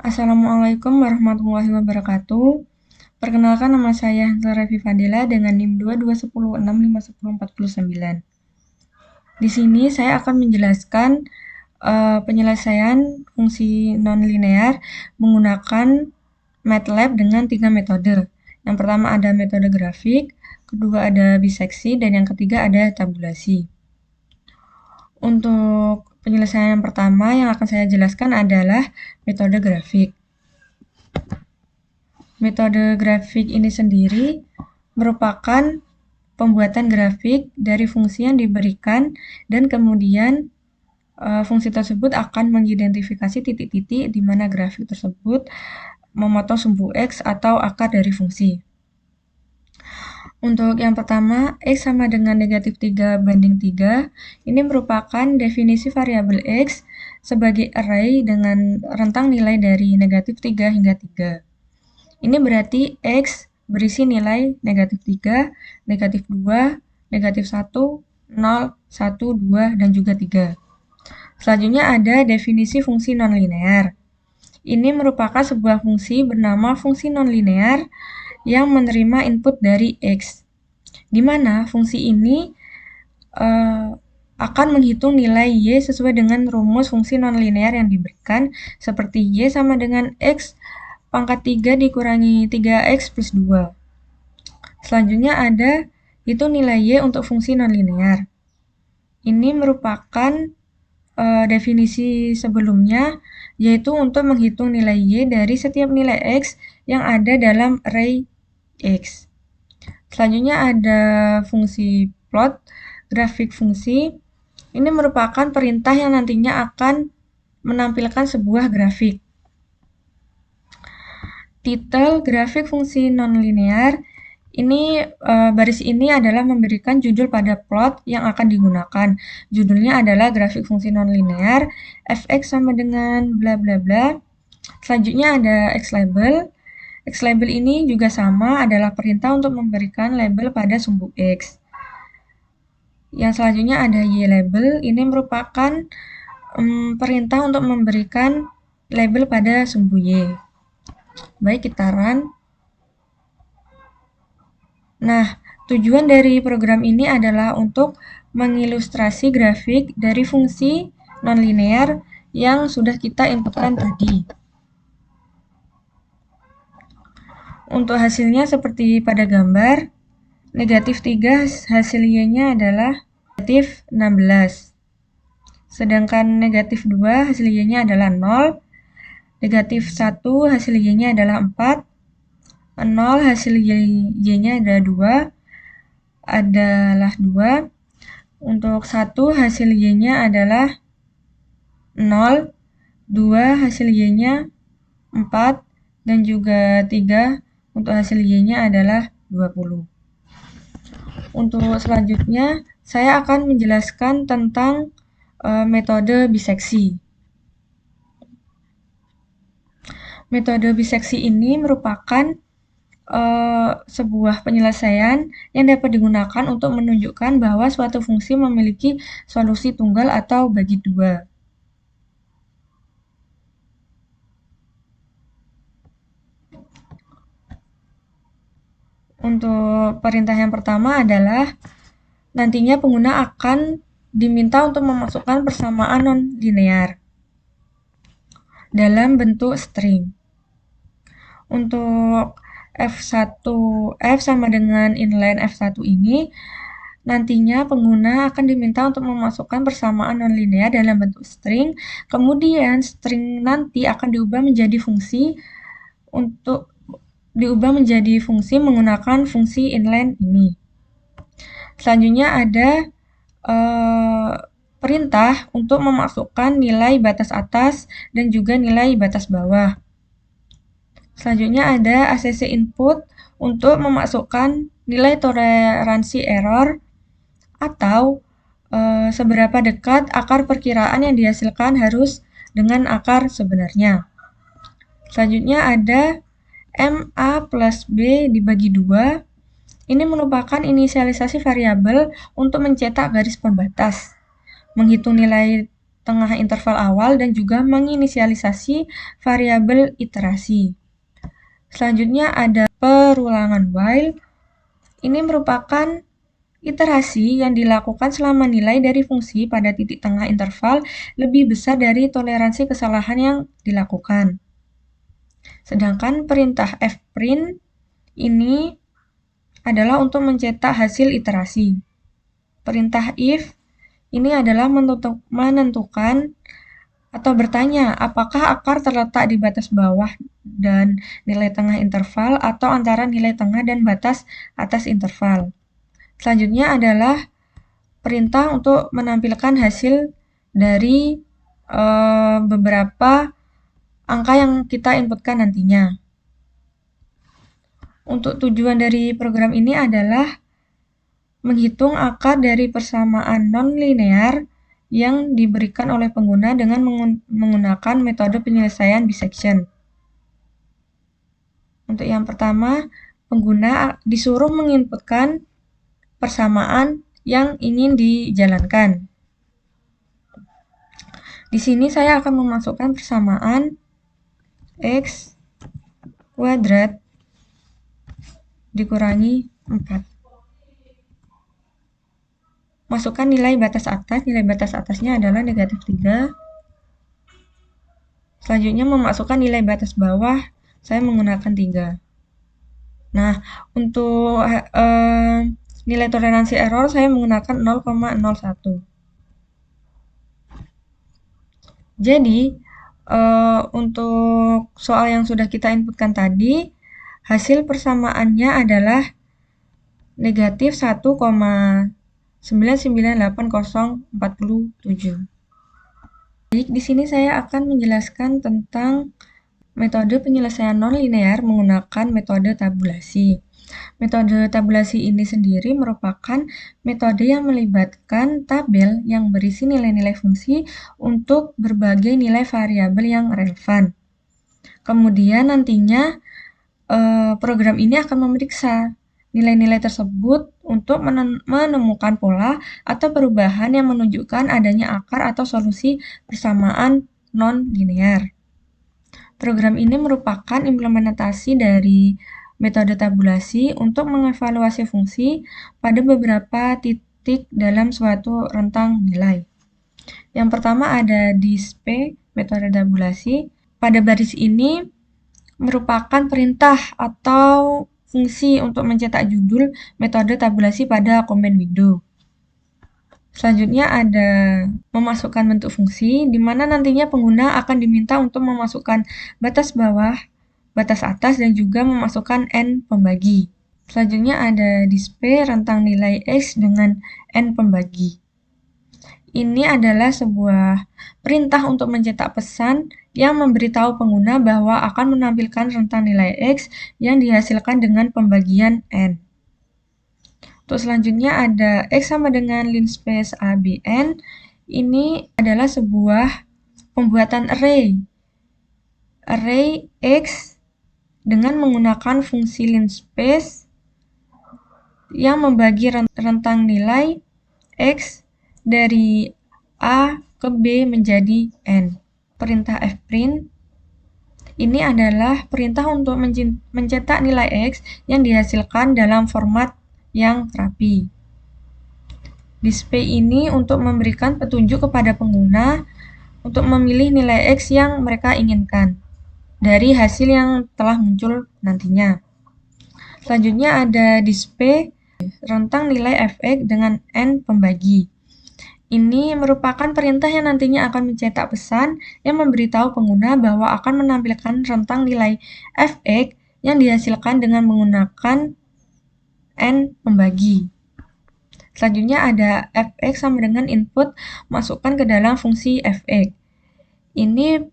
Assalamualaikum warahmatullahi wabarakatuh. Perkenalkan, nama saya Hansel Revi Fadila dengan NIM 221065149. Di sini saya akan menjelaskan penyelesaian fungsi nonlinear menggunakan MATLAB dengan 3 metode. Yang pertama ada metode grafik, kedua ada biseksi, dan yang ketiga ada tabulasi. Untuk penyelesaian yang pertama yang akan saya jelaskan adalah metode grafik. Metode grafik ini sendiri merupakan pembuatan grafik dari fungsi yang diberikan dan kemudian fungsi tersebut akan mengidentifikasi titik-titik di mana grafik tersebut memotong sumbu X atau akar dari fungsi. Untuk yang pertama, X sama dengan negatif 3 banding 3, ini merupakan definisi variabel X sebagai array dengan rentang nilai dari negatif 3 hingga 3. Ini berarti X berisi nilai negatif 3, negatif 2, negatif 1, 0, 1, 2, dan juga 3. Selanjutnya ada definisi fungsi nonlinear. Ini merupakan sebuah fungsi bernama fungsi nonlinear yang menerima input dari X, di mana fungsi ini akan menghitung nilai Y sesuai dengan rumus fungsi nonlinear yang diberikan, seperti Y sama dengan X pangkat 3 dikurangi 3X plus 2. Selanjutnya ada hitung nilai Y untuk fungsi nonlinear. Ini merupakan definisi sebelumnya, yaitu untuk menghitung nilai Y dari setiap nilai X yang ada dalam array X. Selanjutnya ada fungsi plot, grafik fungsi. Ini merupakan perintah yang nantinya akan menampilkan sebuah grafik. Titel grafik fungsi nonlinear, ini baris ini adalah memberikan judul pada plot yang akan digunakan. Judulnya adalah grafik fungsi nonlinear, fx sama dengan bla bla bla. Selanjutnya ada xlabel. Xlabel ini juga sama, adalah perintah untuk memberikan label pada sumbu X. Yang selanjutnya ada ylabel, ini merupakan perintah untuk memberikan label pada sumbu Y. Baik, kita run. Nah, tujuan dari program ini adalah untuk mengilustrasi grafik dari fungsi nonlinear yang sudah kita inputkan tadi. Untuk hasilnya seperti pada gambar, negatif 3 hasil Y-nya adalah negatif 16. Sedangkan negatif 2 hasil Y-nya adalah 0. Negatif 1 hasil Y-nya adalah 4. 0 hasil Y-nya adalah 2. Untuk 1 hasil Y-nya adalah 0. 2 hasil Y-nya 4. Dan juga 3 untuk hasil Y-nya adalah 20. Untuk selanjutnya, saya akan menjelaskan tentang metode biseksi. Metode biseksi ini merupakan sebuah penyelesaian yang dapat digunakan untuk menunjukkan bahwa suatu fungsi memiliki solusi tunggal atau bagi dua. Untuk perintah yang pertama adalah nantinya pengguna akan diminta untuk memasukkan persamaan non-linear dalam bentuk string. Untuk F sama dengan inline F1 ini, nantinya pengguna akan diminta untuk memasukkan persamaan non-linear dalam bentuk string, kemudian string nanti akan diubah menjadi fungsi menggunakan fungsi inline ini. Selanjutnya ada perintah untuk memasukkan nilai batas atas dan juga nilai batas bawah. Selanjutnya ada ACC input untuk memasukkan nilai toleransi error atau seberapa dekat akar perkiraan yang dihasilkan harus dengan akar sebenarnya. Selanjutnya ada MA plus B dibagi 2. Ini merupakan inisialisasi variabel untuk mencetak garis pembatas, menghitung nilai tengah interval awal dan juga menginisialisasi variabel iterasi. Selanjutnya ada perulangan while. Ini merupakan iterasi yang dilakukan selama nilai dari fungsi pada titik tengah interval lebih besar dari toleransi kesalahan yang dilakukan. Sedangkan perintah fprint ini adalah untuk mencetak hasil iterasi. Perintah if ini adalah menentukan atau bertanya apakah akar terletak di batas bawah dan nilai tengah interval atau antara nilai tengah dan batas atas interval. Selanjutnya adalah perintah untuk menampilkan hasil dari beberapa angka yang kita inputkan nantinya. Untuk tujuan dari program ini adalah menghitung akar dari persamaan non-linear yang diberikan oleh pengguna dengan menggunakan metode penyelesaian bisection. Untuk yang pertama, pengguna disuruh menginputkan persamaan yang ingin dijalankan. Di sini saya akan memasukkan persamaan x kuadrat dikurangi 4. Masukkan nilai batas atasnya adalah negatif 3. Selanjutnya memasukkan nilai batas bawah, saya menggunakan 3. Nah, untuk nilai toleransi error saya menggunakan 0,01. Jadi, untuk soal yang sudah kita inputkan tadi, hasil persamaannya adalah negatif 1,9980047. Baik, di sini saya akan menjelaskan tentang metode penyelesaian non-linear menggunakan metode tabulasi. Metode tabulasi ini sendiri merupakan metode yang melibatkan tabel yang berisi nilai-nilai fungsi untuk berbagai nilai variabel yang relevan. Kemudian nantinya program ini akan memeriksa nilai-nilai tersebut untuk menemukan pola atau perubahan yang menunjukkan adanya akar atau solusi persamaan non-linear. Program ini merupakan implementasi dari metode tabulasi untuk mengevaluasi fungsi pada beberapa titik dalam suatu rentang nilai. Yang pertama ada disp, metode tabulasi. Pada baris ini merupakan perintah atau fungsi untuk mencetak judul metode tabulasi pada command window. Selanjutnya ada memasukkan bentuk fungsi, di mana nantinya pengguna akan diminta untuk memasukkan batas bawah, batas atas, dan juga memasukkan n pembagi. Selanjutnya ada display rentang nilai x dengan n pembagi. Ini adalah sebuah perintah untuk mencetak pesan yang memberitahu pengguna bahwa akan menampilkan rentang nilai x yang dihasilkan dengan pembagian n. Untuk selanjutnya ada x sama dengan linspace ABN. Ini adalah sebuah pembuatan array. Array x dengan menggunakan fungsi linspace yang membagi rentang nilai x dari A ke B menjadi n. Perintah fprint ini adalah perintah untuk mencetak nilai x yang dihasilkan dalam format yang rapi. Display ini untuk memberikan petunjuk kepada pengguna untuk memilih nilai x yang mereka inginkan dari hasil yang telah muncul nantinya. Selanjutnya ada display rentang nilai fx dengan n pembagi. Ini merupakan perintah yang nantinya akan mencetak pesan yang memberitahu pengguna bahwa akan menampilkan rentang nilai fx yang dihasilkan dengan menggunakan n pembagi. Selanjutnya ada fx sama dengan input masukkan ke dalam fungsi fx. Ini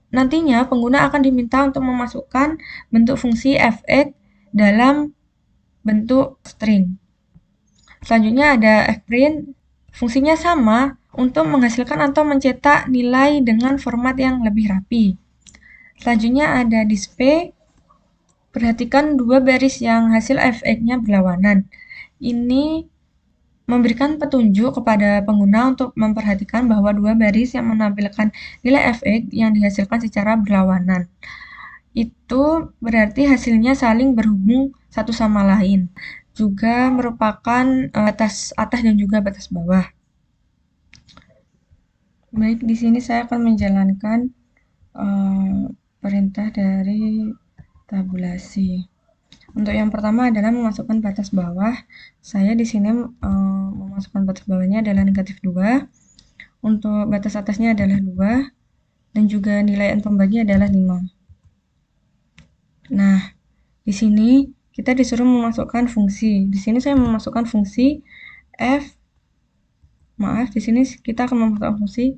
nantinya pengguna akan diminta untuk memasukkan bentuk fungsi fx dalam bentuk string. Selanjutnya ada fprint, fungsinya sama untuk menghasilkan atau mencetak nilai dengan format yang lebih rapi. Selanjutnya ada display. Perhatikan dua baris yang hasil fx-nya berlawanan. Ini memberikan petunjuk kepada pengguna untuk memperhatikan bahwa dua baris yang menampilkan nilai fx yang dihasilkan secara berlawanan. Itu berarti hasilnya saling berhubung satu sama lain. Juga merupakan batas atas dan juga batas bawah. Baik, di sini saya akan menjalankan perintah dari tabulasi. Untuk yang pertama adalah memasukkan batas bawah. Saya di sini memasukkan batas bawahnya adalah negatif 2. Untuk batas atasnya adalah 2. Dan juga nilai n pembagi adalah 5. Nah, di sini kita disuruh memasukkan fungsi. Di sini saya memasukkan fungsi f. Maaf, di sini kita akan memasukkan fungsi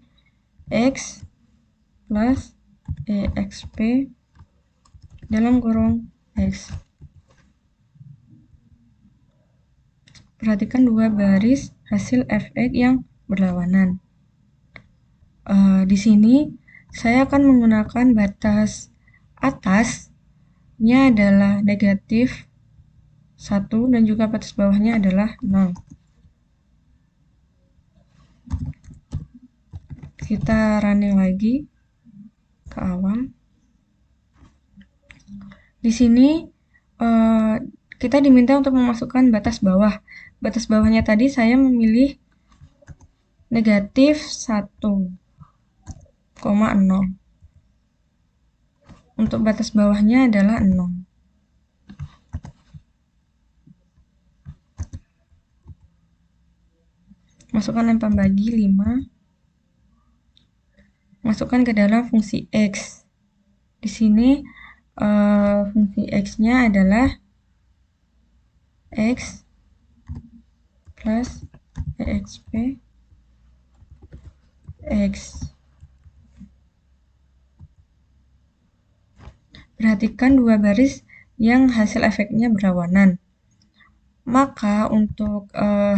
x plus exp dalam kurung x. Perhatikan dua baris hasil fx yang berlawanan. Di sini saya akan menggunakan batas atasnya adalah negatif 1 dan juga batas bawahnya adalah 0. Kita running lagi ke awal. Di sini kita diminta untuk memasukkan batas bawah. Batas bawahnya tadi saya memilih negatif 1,0. Untuk batas bawahnya adalah 0. Masukkan n pembagi 5. Masukkan ke dalam fungsi x. Di sini fungsi x-nya adalah x plus exp x. Perhatikan dua baris yang hasil efeknya berlawanan. Maka untuk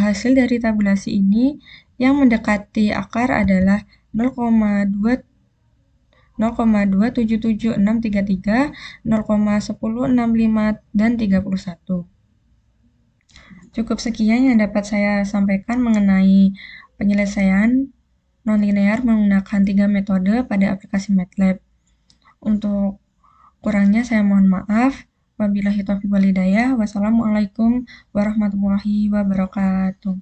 hasil dari tabulasi ini yang mendekati akar adalah 0,277633, 0,1065, dan 31. Cukup sekian yang dapat saya sampaikan mengenai penyelesaian nonlinear menggunakan 3 metode pada aplikasi MATLAB. Untuk kurangnya saya mohon maaf. Wabillahi taufiq wal hidayah. Wassalamualaikum warahmatullahi wabarakatuh.